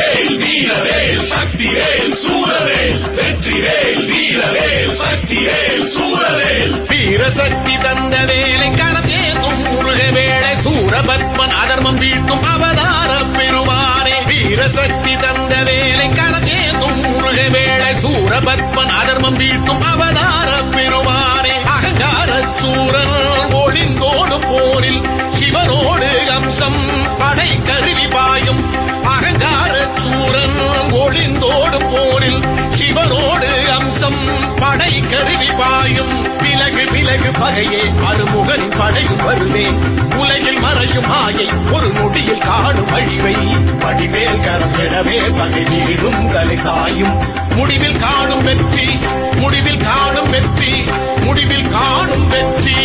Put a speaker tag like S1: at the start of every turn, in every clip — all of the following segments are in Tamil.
S1: வெற்றிவேல் வீரவேல் சக்திவேல் சூரவேல் வெற்றிவேல் வீரவேல் சக்திவேல் சூரவேல்
S2: வீரசக்தி தந்த வேலை கரத்தேதும் முருக வேளை சூரபத்மன் அதர்மம் வீழ்த்தும் அவதார பெருமானே வீரசக்தி தந்த வேலை கரத்தேதும் முருக வேளை சூரபத்மன் அதர்மம் வீழ்த்தும் அவதார பெருமானே அகங்கார சூரன் ஒளிந்தோடும் போரில் சிவனோடு அம்சம் படை கருவி பாயும் அகங்கார சூரன் ஒளிந்தோடும் போரில் சிவனோடு அம்சம் படை கருவி பாயும் விலகு விலகு பகையே அருமுகனின் படையும் வருவேன் உலகில் மறையும் மாயை ஒரு நொடியில் காணும் அழிவை வடிவேல் கரம் பெறவே பகை வீழும் தலை சாயும் முடிவில் காணும் வெற்றி முடிவில் காணும் வெற்றி முடிவில் காணும் வெற்றி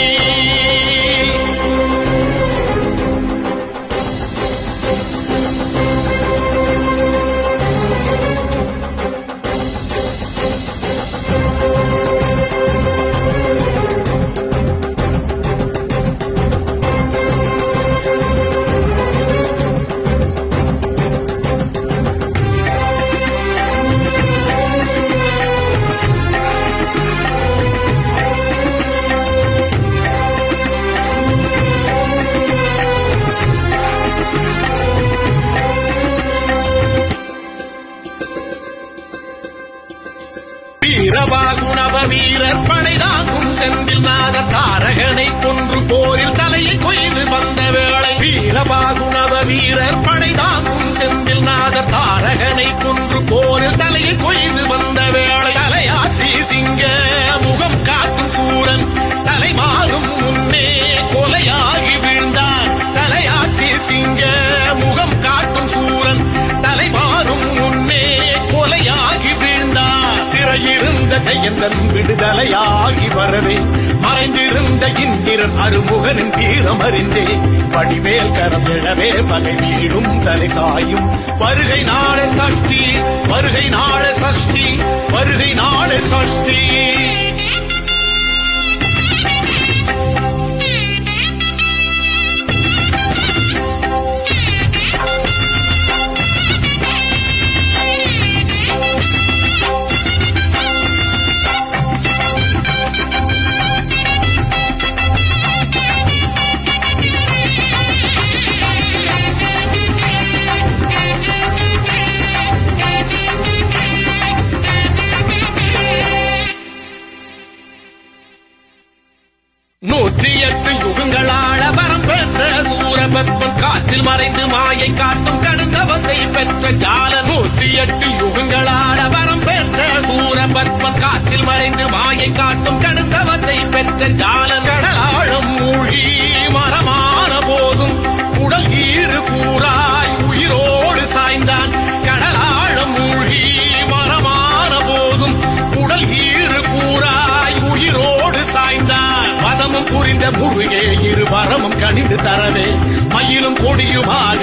S2: வீரவாகுணவ வீரர் படைதாக்கும் செந்தில் நாத தாரகனை கொன்று போரில் தலையை கொய்து வந்த வேளை வீரவாகுணவ வீரர் படைதாக்கும் செந்தில் நாத தாரகனை கொன்று போரில் தலையை கொய்து வந்த வேளை தலையாட்டி சிங்க முகம் காக்கும் சூரன் தலை மாறும் முன்னே கொலையாகி வீழ்ந்தான் தலையாட்டி சிங்க முகம் காட்டும் சூரன் தலை மாறும் முன்னே கொலையாகி வீழ்ந்தான் சிறையிருந்த ஜெயந்தன் விடுதலையாகி வரவே மறைந்திருந்த இந்திரன் அருமுகனின் தீரம் அறிந்தே வடிவேல் கரம் எழவே பகை வீழும் தலை சாயும் வருகை நாள சஷ்டி வருகை நாள சஷ்டி வருகை நாள சஷ்டி நூற்றி எட்டு யுகங்களாள வரம் பெற்ற சூரபத்மன் காற்றில் மறைந்து மாயை காட்டும் கடந்தவத்தை பெற்ற ஜால 108 யுகங்களாள வரம் பெற்ற சூரபத்மன் காற்றில் மறைந்து மாயை காட்டும் கடந்தவத்தை பெற்ற ஜால கடலாழம் மூழ்கி மரமான போதும் உடல் ஈறு கூறாய் உயிரோடு சாய்ந்தான் கடலாழம் மூழ்கி மரமான போதும் உடல் ஈறு கூறாய் உயிரோடு சாய்ந்தான் பதமும் புரிந்த முருகே இருவரமும் கணிந்து தரவே மயிலும் கொடியுமாக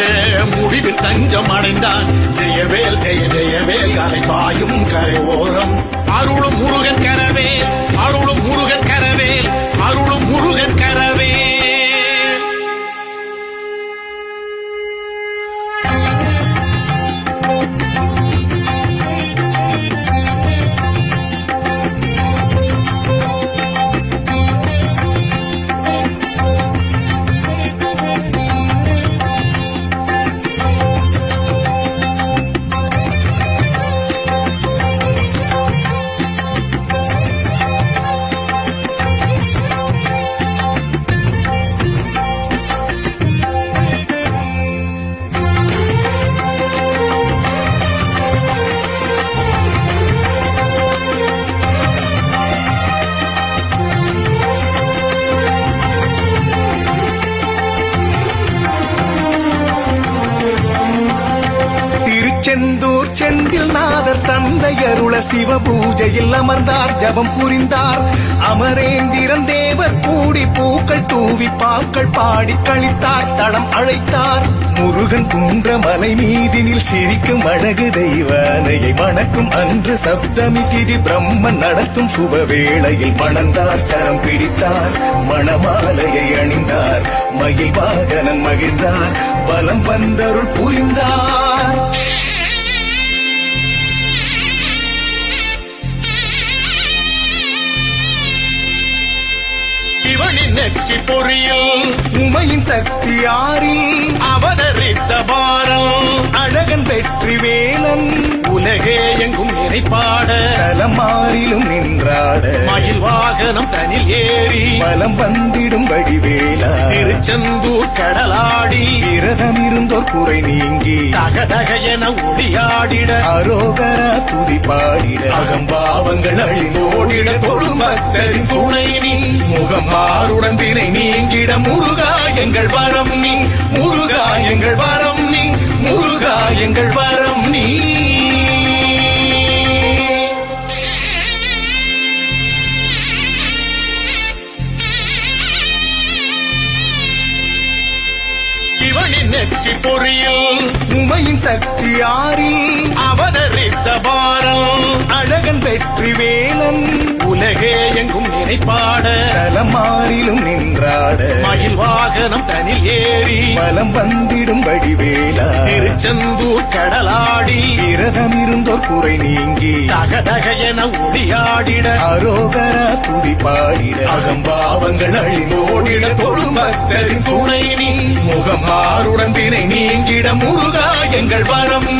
S2: முடிவில் தஞ்சம் அடைந்தான் ஜெயவேல் ஜெய ஜெயவேல் அலை பாயும் கரை ஓரம் அருளும் முருகன் கரவேல் அருளும் முருகன் கரவேல் அருளும் முருகன் கரவேல்
S3: செந்தூர் செந்தில் நாதர் தந்தையருள சிவ பூஜையில் அமர்ந்தார் ஜபம் புரிந்தார் அமரேந்திரன் தேவர் கூடி பூக்கள் தூவி பாக்கள் பாடி கழித்தார் தளம் அழைத்தார் முருகன் குன்ற மலை மீதினில் சிரிக்கும் அழகு தெய்வானையை மணக்கும் அன்று சப்தமி திதி பிரம்மன் நடத்தும் சுபவேளையில் மணந்தார் கரம் பிடித்தார் மணமாலையை அணிந்தார் மயில் வாகனன் மகிழ்ந்தார் வலம் வந்தருள் புரிந்தார்
S2: நெற்றி பொறியில்
S3: உமையின் சக்தி ஆறில்
S2: அவதரித்த பாரம்
S3: அழகன் வெற்றி வேலன்
S2: உலகே எங்கும் நினைப்பாட
S3: தலமாறிலும் நின்றாட
S2: மயில் வாகனம் தனில் ஏறி
S3: பலம் வந்திடும் வடிவேலா
S2: திருச்செந்தூர் கடலாடி
S3: விரதம் இருந்தோர் குறை நீங்கி
S2: தகதக என ஒளியாடிட
S3: அரோகரா துதி பாடிட
S2: அகம்பாவங்கள் அழிந்தோடிட தொழு பக்தரின் துணை நீ முகம் மாறுடன் தினை நீங்கிட முருகா எங்கள் வரம் நீ முருகா எங்கள் வரம் நீ முருகா எங்கள் வரம் நீ இவனின் நெற்றி பொறியில்
S3: உமையின் சக்தி ஆறில்
S2: அவதரித்த பாரம்
S3: அழகன் வெற்றி வேலன்
S2: உலகே எங்கும் நினைப்பாட
S3: தலமாறிலும் நின்றாட
S2: மயில் வாகனம் தனில் ஏறி
S3: பலம் வந்திடும் வடிவேலா
S2: திருச்செந்தூர் கடலாடி
S3: விரதம் இருந்தோர் குறை நீங்கி
S2: தகதக என ஒளியாடிட
S3: அரோகரா துதி பாடிட
S2: அகம்பாவங்கள் அழிந்தோடிட தொழு பக்தரின் துணை நீ முகம் மாறுடன் தினை நீங்கிட முருகா எங்கள் வரம்